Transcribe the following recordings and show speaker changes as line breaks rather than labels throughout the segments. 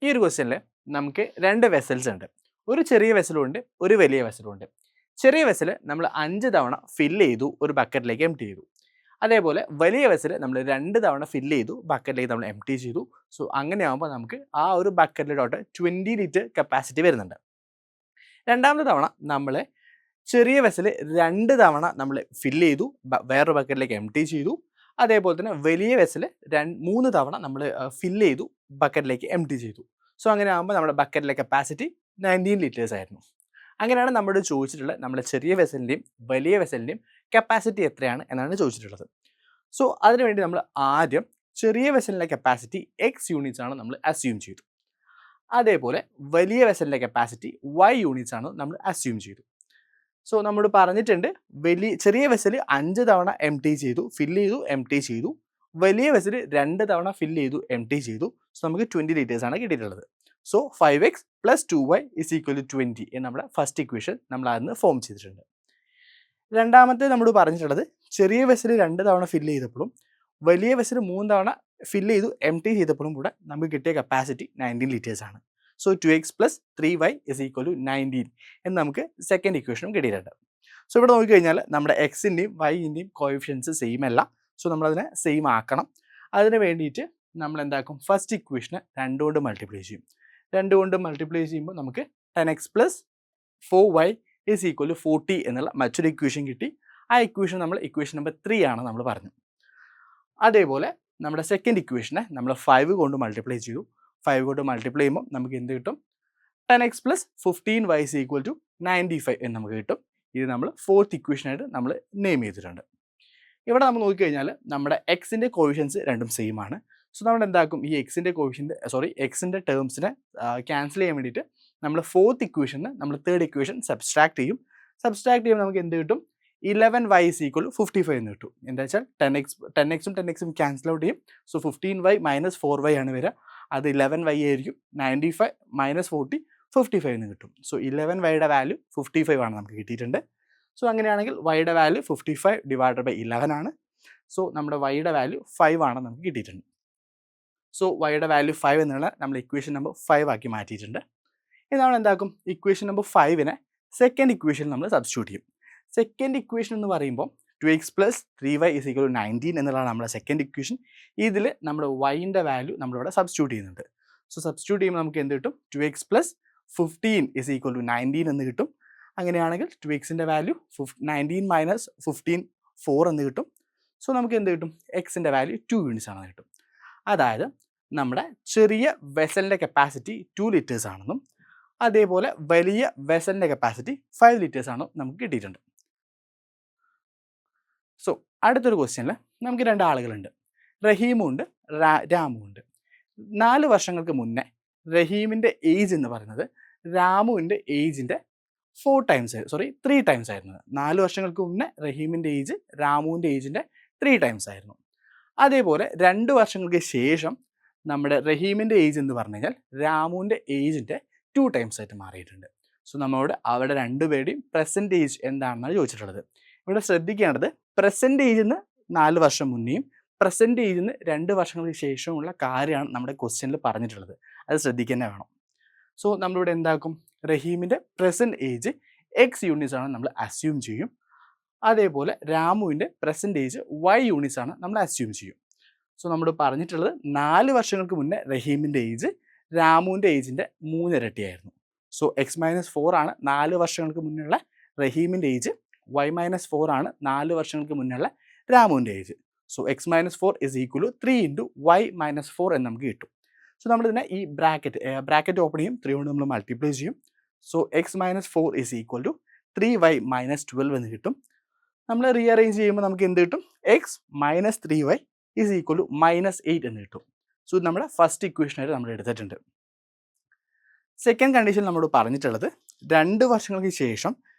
ഈ ഒരു ക്വസ്റ്റ്യനിൽ നമുക്ക് രണ്ട് വെസൽസ് ഉണ്ട്. ഒരു ചെറിയ വെസലും ഉണ്ട്, ഒരു വലിയ വെസലും ഉണ്ട്. ചെറിയ വെസൽ നമ്മൾ 5 തവണ ഫില്ല് ചെയ്തു, ഒരു ബക്കറ്റിലേക്ക് എംപ്റ്റി ചെയ്തു. അതേപോലെ വലിയ വെസൽ നമ്മൾ 2 തവണ ഫില്ല് ചെയ്തു, ബക്കറ്റിലേക്ക് നമ്മൾ എംപ്റ്റി ചെയ്തു. സോ അങ്ങനെയാകുമ്പോൾ നമുക്ക് ആ ഒരു ബക്കറ്റിലോട്ട് 20 ലിറ്റർ കപ്പാസിറ്റി വരുന്നുണ്ട്. രണ്ടാമത്തെ തവണ നമ്മൾ ചെറിയ വെസൽ 2 തവണ നമ്മൾ ഫില്ല് ചെയ്തു, വേറൊരു ബക്കറ്റിലേക്ക് എംപ്റ്റി ചെയ്തു. അതേപോലെ തന്നെ വലിയ വെസൽ 3 തവണ നമ്മൾ ഫില്ല് ചെയ്തു, ബക്കറ്റിലേക്ക് എംപ്റ്റി ചെയ്തു. സോ അങ്ങനെ ആകുമ്പോൾ നമ്മുടെ ബക്കറ്റിലെ കപ്പാസിറ്റി 19 ലിറ്റേഴ്സ് ആയിരുന്നു. അങ്ങനെയാണ് നമ്മളോട് ചോദിച്ചിട്ടുള്ളത് നമ്മുടെ ചെറിയ വെസലിൻ്റെയും വലിയ വെസലിൻ്റെയും കപ്പാസിറ്റി എത്രയാണ് എന്നാണ് ചോദിച്ചിട്ടുള്ളത്. സോ അതിനുവേണ്ടി നമ്മൾ ആദ്യം ചെറിയ വെസലിൻ്റെ കപ്പാസിറ്റി എക്സ് യൂണിറ്റ്സ് ആണ് നമ്മൾ അസ്യൂം ചെയ്തു. അതേപോലെ വലിയ വെസലിൻ്റെ കപ്പാസിറ്റി വൈ യൂണിറ്റ്സ് ആണ് നമ്മൾ അസ്യൂം ചെയ്തു. സോ നമ്മൾ പറഞ്ഞിട്ടുണ്ട് ചെറിയ വെസൽ 5 തവണ എംപ്റ്റി ചെയ്തു, ഫില്ല് ചെയ്തു, എംപ്റ്റി ചെയ്തു. വലിയ വെസൽ 2 തവണ ഫില്ല് ചെയ്തു, എംപ്റ്റി ചെയ്തു. സോ നമുക്ക് 20 ലിറ്റേഴ്സ് ആണ് കിട്ടിയിട്ടുള്ളത്. സോ 5x + 2y = 20 എന്ന് നമ്മുടെ ഫസ്റ്റ് ഇക്വേഷൻ നമ്മൾ അതിന് ഫോം ചെയ്തിട്ടുണ്ട്. രണ്ടാമത്തെ നമ്മൾ പറഞ്ഞിട്ടുള്ളത് ചെറിയ വെസൽ 2 തവണ ഫില്ല് ചെയ്തപ്പോഴും വലിയ വെസൽ 3 തവണ ഫില്ല് ചെയ്തു, എംപ്റ്റി ചെയ്തപ്പോഴും കൂടെ നമുക്ക് കിട്ടിയ കപ്പാസിറ്റി 19 ലിറ്റേഴ്സ് ആണ്. സോ 2x + 3y = 19 എന്ന് നമുക്ക് സെക്കൻഡ് ഇക്വേഷനും കിട്ടിയിട്ടുണ്ട്. സോ ഇവിടെ നോക്കിക്കഴിഞ്ഞാൽ നമ്മുടെ എക്സിൻ്റെയും വൈൻ്റെയും കോഎഫിഷ്യൻസ് സെയിം അല്ല. സോ നമ്മളതിനെ സെയിം ആക്കണം. അതിന് വേണ്ടിയിട്ട് നമ്മൾ എന്താക്കും, ഫസ്റ്റ് ഇക്വേഷനെ 2 കൊണ്ട് മൾട്ടിപ്ലൈ ചെയ്യും. 2 കൊണ്ട് മൾട്ടിപ്ലൈ ചെയ്യുമ്പോൾ നമുക്ക് 10x + 4y = 40 എന്നുള്ള മറ്റൊരു ഇക്വേഷൻ കിട്ടി. ആ ഇക്വേഷൻ നമ്മൾ ഇക്വേഷൻ നമ്പർ 3 ആണ് നമ്മൾ പറഞ്ഞു. അതേപോലെ നമ്മുടെ സെക്കൻഡ് ഇക്വേഷനെ നമ്മൾ 5 കൊണ്ട് മൾട്ടിപ്ലൈ ചെയ്തു. 5 കൊണ്ട് മൾട്ടിപ്ലൈ ചെയ്യുമ്പോൾ നമുക്ക് എന്ത് കിട്ടും, 10x + 15y = 95 എന്ന് നമുക്ക് കിട്ടും. ഇത് നമ്മൾ ഫോർത്ത് ഇക്വേഷനായിട്ട് നമ്മൾ നെയിം ചെയ്തിട്ടുണ്ട്. ഇവിടെ നമ്മൾ നോക്കിക്കഴിഞ്ഞാൽ നമ്മുടെ എക്സിൻ്റെ കോഎഫിഷ്യൻസ് രണ്ടും സെയിം ആണ്. സോ നമ്മൾ എന്താക്കും, ഈ എക്സിൻ്റെ ടേംസിനെ ക്യാൻസൽ ചെയ്യാൻ വേണ്ടിയിട്ട് നമ്മൾ ഫോർത്ത് ഇക്വേഷന് നമ്മൾ തേർഡ് ഇക്വേഷൻ സബ്സ്ട്രാക്ട് ചെയ്യും. സബ്സ്ട്രാക്ട് ചെയ്യുമ്പോൾ നമുക്ക് എന്ത് കിട്ടും, 11y = 55 എന്ന് കിട്ടും. എന്താ വെച്ചാൽ 10xും 10xും ക്യാൻസൽ ഔട്ട് ചെയ്യും. സോ 15y - 4y ആണ് വരിക. അത് 11y ആയിരിക്കും. 95 - 40 55 എന്ന് കിട്ടും. സോ 11yയുടെ വാല്യൂ 55 ആണ് നമുക്ക് കിട്ടിയിട്ടുണ്ട്. സോ അങ്ങനെയാണെങ്കിൽ വൈയുടെ വാല്യൂ 55 / 11 ആണ്. സോ നമ്മുടെ വൈയുടെ വാല്യൂ 5 ആണ് നമുക്ക് കിട്ടിയിട്ടുണ്ട്. സോ വൈയുടെ വാല്യൂ 5 എന്നുള്ള നമ്മൾ ഇക്വേഷൻ നമ്പർ 5 ആക്കി മാറ്റിയിട്ടുണ്ട്. ഇനി നമ്മൾ എന്താക്കും, ഇക്വേഷൻ നമ്പർ 5നെ സെക്കൻഡ് ഇക്വേഷൻ നമ്മൾ സബ്സ്റ്റിറ്റ്യൂട്ട് ചെയ്യും. സെക്കൻഡ് ഇക്വേഷൻ എന്ന് പറയുമ്പോൾ 2x + 3y = 19 എന്നുള്ളതാണ് നമ്മുടെ സെക്കൻഡ് ഇക്വേഷൻ. ഇതിൽ നമ്മുടെ വൈൻ്റെ വാല്യൂ നമ്മളിവിടെ സബ്സ്റ്റിറ്റ്യൂട്ട് ചെയ്യുന്നുണ്ട്. സോ സബ്സ്റ്റിറ്റ്യൂട്ട് ചെയ്യുമ്പോൾ നമുക്ക് എന്ത് കിട്ടും, 2x + 15 = 19 എന്ന് കിട്ടും. അങ്ങനെയാണെങ്കിൽ 2xൻ്റെ വാല്യൂ 19 - 15 4 എന്ന് കിട്ടും. സോ നമുക്ക് എന്ത് കിട്ടും, എക്സിൻ്റെ വാല്യൂ 2 യൂണിറ്റ്സ് ആണെന്ന് കിട്ടും. അതായത് നമ്മുടെ ചെറിയ വെസലിൻ്റെ കപ്പാസിറ്റി 2 ലിറ്റേഴ്സ് ആണെന്നും അതേപോലെ വലിയ വെസലിൻ്റെ കപ്പാസിറ്റി 5 ലിറ്റേഴ്സ് ആണെന്നും നമുക്ക് കിട്ടിയിട്ടുണ്ട്. സോ അടുത്തൊരു ക്വസ്റ്റ്യനിൽ നമുക്ക് 2 ആളുകളുണ്ട്, റഹീമും ഉണ്ട് രാമും ഉണ്ട്. 4 വർഷങ്ങൾക്ക് മുന്നേ റഹീമിൻ്റെ ഏജ് എന്ന് പറയുന്നത് രാമുവിൻ്റെ ഏജിൻ്റെ 3 ടൈംസ് ആയിരുന്നു. 4 വർഷങ്ങൾക്ക് മുന്നേ റഹീമിൻ്റെ ഏജ് രാമുവിൻ്റെ ഏജിൻ്റെ 3 ടൈംസ് ആയിരുന്നു. അതേപോലെ 2 വർഷങ്ങൾക്ക് ശേഷം നമ്മുടെ റഹീമിൻ്റെ ഏജ് എന്ന് പറഞ്ഞു കഴിഞ്ഞാൽ രാമുവിൻ്റെ ഏജിൻ്റെ 2 ടൈംസ് ആയിട്ട് മാറിയിട്ടുണ്ട്. സോ നമ്മളോട് അവിടെ രണ്ടുപേരുടെയും പ്രസൻറ്റ് ഏജ് എന്താണെന്നാണ് ചോദിച്ചിട്ടുള്ളത്. ഇവിടെ ശ്രദ്ധിക്കേണ്ടത് പ്രസൻറ്റ് ഏജിൽ നിന്ന് 4 വർഷം മുന്നേയും പ്രസൻറ്റ് ഏജിൽ നിന്ന് 2 വർഷങ്ങൾക്ക് ശേഷമുള്ള കാര്യമാണ് നമ്മുടെ ക്വസ്റ്റ്യനിൽ പറഞ്ഞിട്ടുള്ളത്. അത് ശ്രദ്ധിക്കുക തന്നെ വേണം. സോ നമ്മളിവിടെ എന്താക്കും, റഹീമിൻ്റെ പ്രസൻറ്റ് ഏജ് എക്സ് യൂണിറ്റ്സ് ആണ് നമ്മൾ അസ്യൂം ചെയ്യും. അതേപോലെ രാമുവിൻ്റെ പ്രസൻറ്റ് ഏജ് വൈ യൂണിറ്റ്സ് ആണ് നമ്മൾ അസ്യൂം ചെയ്യും. സോ നമ്മൾ പറഞ്ഞിട്ടുള്ളത് 4 വർഷങ്ങൾക്ക് മുന്നേ റഹീമിൻ്റെ ഏജ് രാമുവിൻ്റെ ഏജിൻ്റെ 3 ഇരട്ടിയായിരുന്നു. സോ x - 4 ആണ് 4 വർഷങ്ങൾക്ക് മുന്നുള്ള റഹീമിൻ്റെ ഏജ്, y - 4 ആണ് 4 വർഷങ്ങൾക്ക് മുന്നുള്ള രാമുവിൻ്റെ ഏജ്. സോ x - 4 = 3 × y - 4 എന്ന് നമുക്ക് കിട്ടും. സോ നമ്മളിതിനെ ഈ ബ്രാക്കറ്റ് ഓപ്പൺ ചെയ്യും, 3 കൊണ്ട് നമ്മൾ മൾട്ടിപ്ലൈ ചെയ്യും. സോ x - 4 = 3y - 12 എന്ന് കിട്ടും. നമ്മൾ റീഅറേഞ്ച് ചെയ്യുമ്പോൾ നമുക്ക് എന്ത് കിട്ടും, x - 3y = -8 എന്ന് കിട്ടും. സോ ഇത് നമ്മുടെ ഫസ്റ്റ് ഇക്വേഷനായിട്ട് നമ്മൾ എടുത്തിട്ടുണ്ട്. സെക്കൻഡ് കണ്ടീഷൻ നമ്മളോട് പറഞ്ഞിട്ടുള്ളത് 2 വർഷങ്ങൾക്ക് ശേഷം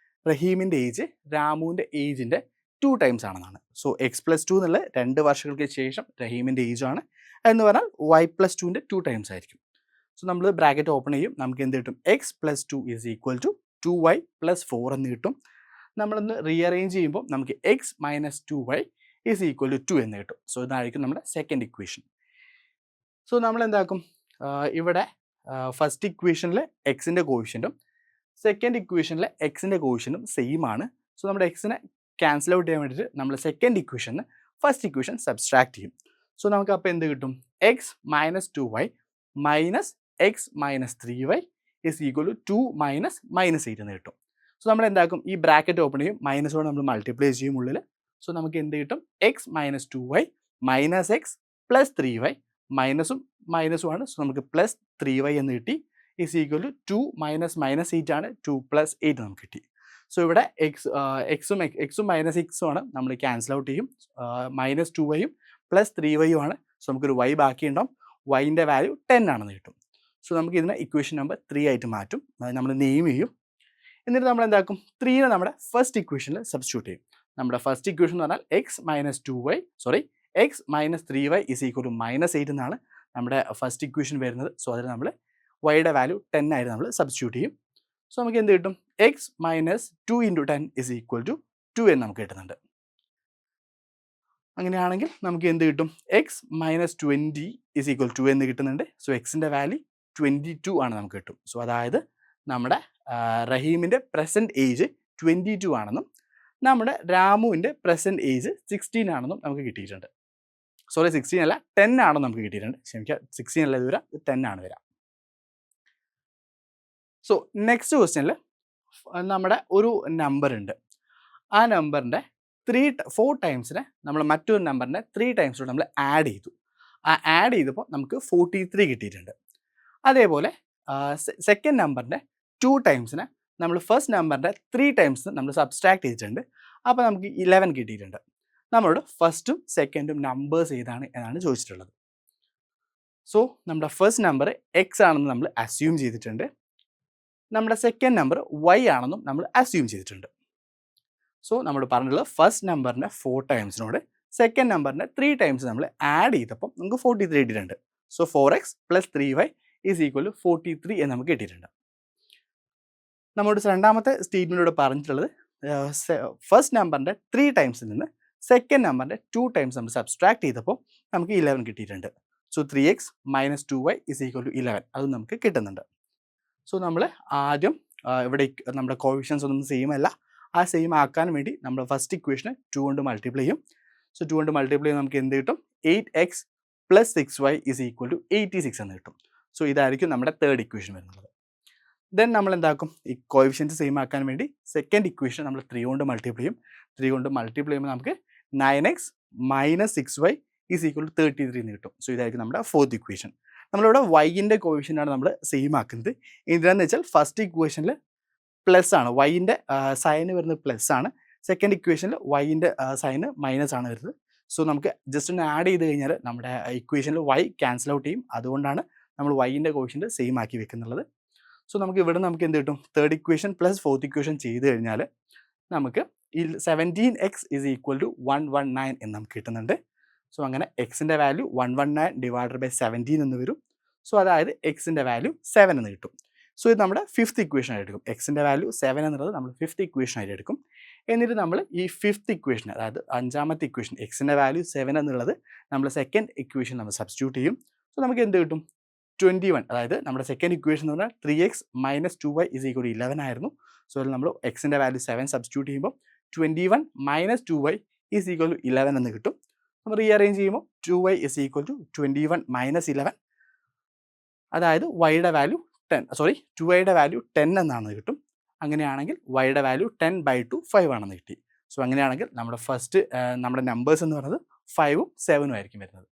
റഹീമിൻ്റെ ഏജ് രാമുവിൻ്റെ ഏജിൻ്റെ 2 ടൈംസ് ആണെന്നാണ്. സോ x + 2 എന്നുള്ള 2 വർഷങ്ങൾക്ക് ശേഷം റഹീമിൻ്റെ ഏജ് ആണ് എന്ന് പറഞ്ഞാൽ y + 2ൻ്റെ 2 ടൈംസ് ആയിരിക്കും. സോ നമ്മൾ ബ്രാക്കറ്റ് ഓപ്പൺ ചെയ്യും, നമുക്ക് എന്ത് കിട്ടും, x + 2 = 2y + 4 എന്ന് കിട്ടും. നമ്മളൊന്ന് റീഅറേഞ്ച് ചെയ്യുമ്പോൾ നമുക്ക് x - 2y = 2 എന്ന് കിട്ടും. സോ ഇതായിരിക്കും നമ്മുടെ സെക്കൻഡ് ഇക്വേഷൻ. സോ നമ്മൾ എന്താക്കും, ഇവിടെ ഫസ്റ്റ് ഇക്വേഷനിലെ എക്സിൻ്റെ കോഷ്യൻറ്റും സെക്കൻഡ് ഇക്വേഷനിലെ എക്സിൻ്റെ കോഷ്യൻറ്റും സെയിം ആണ്. സോ നമ്മുടെ എക്സിനെ ക്യാൻസൽ ഔട്ട് ചെയ്യാൻ വേണ്ടിയിട്ട് നമ്മൾ സെക്കൻഡ് ഇക്വേഷന് ഫസ്റ്റ് ഇക്വേഷൻ സബ്സ്ട്രാക്ട് ചെയ്യും. സോ നമുക്ക് അപ്പോൾ എന്ത് കിട്ടും? X minus 2y minus x minus 3y is equal to 2 minus -8 എന്ന് കിട്ടും. സോ നമ്മൾ എന്താക്കും? ഈ ബ്രാക്കറ്റ് ഓപ്പൺ ചെയ്യും, മൈനസോടെ നമ്മൾ മൾട്ടിപ്ലൈ ചെയ്യും ഉള്ളിൽ. സോ നമുക്ക് എന്ത് കിട്ടും? X minus 2y minus X plus 3y മൈനസും ആണ്. സോ നമുക്ക് പ്ലസ് 3y എന്ന് കിട്ടി. ഇസ് ഈക്വൽ ടു 2 മൈനസ് -8 ആണ്, 2 പ്ലസ് 8 നമുക്ക് കിട്ടി. സോ ഇവിടെ എക്സും മൈനസ് എക്സും ആണ്, നമ്മൾ ക്യാൻസൽ ഔട്ട് ചെയ്യും. മൈനസ് 2yയും പ്ലസ് 3yയും ആണ്. സോ നമുക്കൊരു y ബാക്കി ഉണ്ടാവും. വൈൻ്റെ വാല്യൂ 10 ആണെന്ന് കിട്ടും. സോ നമുക്ക് ഇതിനെ ഇക്വേഷൻ നമ്പർ 3 ആയിട്ട് മാറ്റും. അത് നമ്മൾ നെയിം ചെയ്യും. എന്നിട്ട് നമ്മൾ എന്താക്കും? 3നെ നമ്മുടെ ഫസ്റ്റ് ഇക്വേഷനിൽ സബ്സ്റ്റിറ്റ്യൂട്ട് ചെയ്യും. നമ്മുടെ ഫസ്റ്റ് ഇക്വേഷൻ എന്ന് പറഞ്ഞാൽ x minus 3y is equal to -8 എന്നാണ് നമ്മുടെ ഫസ്റ്റ് ഇക്വേഷൻ വരുന്നത്. സോ അതിൽ നമ്മൾ വൈയുടെ വാല്യൂ 10 ആയിട്ട് നമ്മൾ സബ്സ്റ്റിറ്റ്യൂട്ട് ചെയ്യും. സോ നമുക്ക് എന്ത് കിട്ടും? X minus 2 × 10 is equal to 2 എന്ന് നമുക്ക് കിട്ടുന്നുണ്ട്. അങ്ങനെയാണെങ്കിൽ നമുക്ക് എന്ത് കിട്ടും? X minus 20 is equal to എന്ന് കിട്ടുന്നുണ്ട്. സോ എക്സിൻ്റെ വാല്യൂ 22 ആണ് നമുക്ക് കിട്ടും. സോ അതായത് നമ്മുടെ റഹീമിൻ്റെ പ്രസൻറ്റ് ഏജ് 22 ആണെന്നും നമ്മുടെ രാമുവിൻ്റെ പ്രസൻറ്റ് ഏജ് 16 ആണെന്നും നമുക്ക് കിട്ടിയിട്ടുണ്ട്. 16 അല്ല, 10 ആണെന്ന് നമുക്ക് കിട്ടിയിട്ടുണ്ട്. ക്ഷമിക്കുക, 16 അല്ല ഇത് വരാം, 10 ആണ് വരാം. സോ നെക്സ്റ്റ് ക്വസ്റ്റ്യനിൽ നമ്മുടെ ഒരു നമ്പർ ഉണ്ട്. ആ നമ്പറിൻ്റെ 4 ടൈംസിനെ നമ്മൾ മറ്റൊരു നമ്പറിനെ 3 ടൈംസിലൂടെ നമ്മൾ ആഡ് ചെയ്തു. ആ ആഡ് ചെയ്തപ്പോൾ നമുക്ക് 43 കിട്ടിയിട്ടുണ്ട്. അതേപോലെ സെക്കൻഡ് നമ്പറിൻ്റെ 2 ടൈംസിനെ നമ്മൾ ഫസ്റ്റ് നമ്പറിൻ്റെ 3 ടൈംസ് നമ്മൾ സബ്സ്ട്രാക്ട് ചെയ്തിട്ടുണ്ട്. അപ്പോൾ നമുക്ക് 11 കിട്ടിയിട്ടുണ്ട്. നമ്മളോട് ഫസ്റ്റും സെക്കൻഡും നമ്പേഴ്സ് ഏതാണ് എന്നാണ് ചോദിച്ചിട്ടുള്ളത്. സോ നമ്മുടെ ഫസ്റ്റ് നമ്പർ എക്സ് ആണെന്ന് നമ്മൾ അസ്യൂം ചെയ്തിട്ടുണ്ട്. നമ്മുടെ സെക്കൻഡ് നമ്പർ വൈ ആണെന്നും നമ്മൾ അസ്യൂം ചെയ്തിട്ടുണ്ട്. സോ നമ്മൾ പറഞ്ഞിട്ടുള്ളത് ഫസ്റ്റ് നമ്പറിൻ്റെ 4 ടൈംസിനോട് സെക്കൻഡ് നമ്പറിൻ്റെ 3 ടൈംസ് നമ്മൾ ആഡ് ചെയ്തപ്പോൾ നമുക്ക് 43 കിട്ടിയിട്ടുണ്ട്. So 4x plus 3y is equal to 43 എന്ന് നമുക്ക് കിട്ടിയിട്ടുണ്ട്. നമ്മുടെ രണ്ടാമത്തെ സ്റ്റേറ്റ്മെൻറ്റിലൂടെ പറഞ്ഞിട്ടുള്ളത് ഫസ്റ്റ് നമ്പറിൻ്റെ 3 ടൈംസിൽ നിന്ന് സെക്കൻഡ് നമ്പറിൻ്റെ 2 ടൈംസ് നമ്മൾ സബ്സ്ട്രാക്ട് ചെയ്തപ്പോൾ നമുക്ക് 11 കിട്ടിയിട്ടുണ്ട്. So 3x minus 2y is equal to 11 അതും നമുക്ക് കിട്ടുന്നുണ്ട്. സോ നമ്മൾ ആദ്യം ഇവിടെ നമ്മുടെ കോവിഷൻസ് ഒന്നും സെയിം അല്ല, ആ സെയിം ആക്കാൻ വേണ്ടി നമ്മൾ ഫസ്റ്റ് ഇക്വേഷനെ 2 കൊണ്ട് മൾട്ടിപ്ലൈ ചെയ്യും. സോ 2 കൊണ്ട് മൾട്ടിപ്ലൈ ചെയ്ത് നമുക്ക് എന്ത് കിട്ടും? 8x plus 6y is equal to 86 എന്ന് കിട്ടും. സോ ഇതായിരിക്കും നമ്മുടെ തേർഡ് ഇക്വേഷൻ വരുന്നത്. ദെൻ നമ്മൾ എന്താക്കും? ഈ കോവിഷൻസ് സെയിം ആക്കാൻ വേണ്ടി സെക്കൻഡ് ഇക്വേഷൻ നമ്മൾ 3 കൊണ്ട് മൾട്ടിപ്ലൈ ചെയ്യും. 3 കൊണ്ട് മൾട്ടിപ്ലൈ ചെയ്യുമ്പോൾ നമുക്ക് 9x minus 6y is equal to 33 എന്ന് കിട്ടും. സോ ഇതായിരിക്കും നമ്മുടെ ഫോർത്ത് ഇക്വേഷൻ. നമ്മളിവിടെ വൈൻ്റെ കോവിഷനാണ് നമ്മൾ സെയിം ആക്കുന്നത്. എന്തിനാന്ന് വെച്ചാൽ ഫസ്റ്റ് ഇക്വേഷനിൽ പ്ലസ് ആണ്, വൈൻ്റെ സൈന് വരുന്നത് പ്ലസ് ആണ്. സെക്കൻഡ് ഇക്വേഷനിൽ വൈൻ്റെ സൈന് മൈനസ് ആണ് വരുന്നത്. സോ നമുക്ക് ജസ്റ്റ് ഒന്ന് ആഡ് ചെയ്ത് കഴിഞ്ഞാൽ നമ്മുടെ ഇക്വേഷനിൽ വൈ ക്യാൻസൽ ഔട്ട് ചെയ്യും. അതുകൊണ്ടാണ് നമ്മൾ വൈൻ്റെ കോവിഷൻ്റെ സെയിം ആക്കി വെക്കുന്നുള്ളത്. സോ നമുക്ക് ഇവിടെ നമുക്ക് എന്ത് കിട്ടും? Third equation plus fourth equation ചെയ്ത് കഴിഞ്ഞാൽ നമുക്ക് 17x ഈസ് ഈക്വൽ ടു 119 എന്ന് നമുക്ക് കിട്ടുന്നുണ്ട്. സോ അങ്ങനെ എക്സിൻ്റെ വാല്യൂ 119 ഡിവൈഡഡ് ബൈ 17 എന്ന് വരും. സോ അതായത് എക്സിൻ്റെ വാല്യൂ 7 എന്ന് കിട്ടും. സോ ഇത് നമ്മുടെ ഫിഫ്ത്ത് ഇക്വേഷൻ ആയിട്ട് എടുക്കും. എക്സിൻ്റെ വാല്യൂ 7 എന്നുള്ളത് നമ്മൾ ഫിഫ്ത്ത് ഇക്വേഷൻ ആയിട്ട് എടുക്കും. എന്നിട്ട് നമ്മൾ ഈ ഫിഫ്ത്ത് ഇക്വേഷൻ, അതായത് അഞ്ചാമത്തെ ഇക്വേഷൻ എക്സിൻ്റെ വാല്യൂ 7 എന്നുള്ളത് നമ്മൾ സെക്കൻഡ് ഇക്വേഷൻ നമ്മൾ സബ്സ്റ്റിറ്റ്യൂട്ട് ചെയ്യും. സോ നമുക്ക് എന്ത് കിട്ടും? 21. അതായത് നമ്മുടെ സെക്കൻഡ് ഇക്വേഷൻ എന്ന് പറഞ്ഞാൽ 3x minus 2y is equal to 11 ആയിരുന്നു. സോ അതിൽ നമ്മൾ എക്സിൻ്റെ വാല്യൂ 7 സബ്സ്റ്റിറ്റ്യൂട്ട് ചെയ്യുമ്പോൾ 21 minus 2y is equal to 11 എന്ന് കിട്ടും. നമ്മൾ റീഅറേഞ്ച് ചെയ്യുമ്പോൾ 2y is equal to 21 minus 11, അതായത് വൈയുടെ വാല്യൂ 2yയുടെ വാല്യൂ 10 എന്നാണ് കിട്ടും. അങ്ങനെയാണെങ്കിൽ വൈയുടെ വാല്യൂ 10/2 5 ആണെന്ന് കിട്ടി. സോ അങ്ങനെയാണെങ്കിൽ നമ്മുടെ ഫസ്റ്റ് നമ്മുടെ നമ്പേഴ്സ് എന്ന് പറയുന്നത് 5ഉം 7ഉം ആയിരിക്കും വരുന്നത്.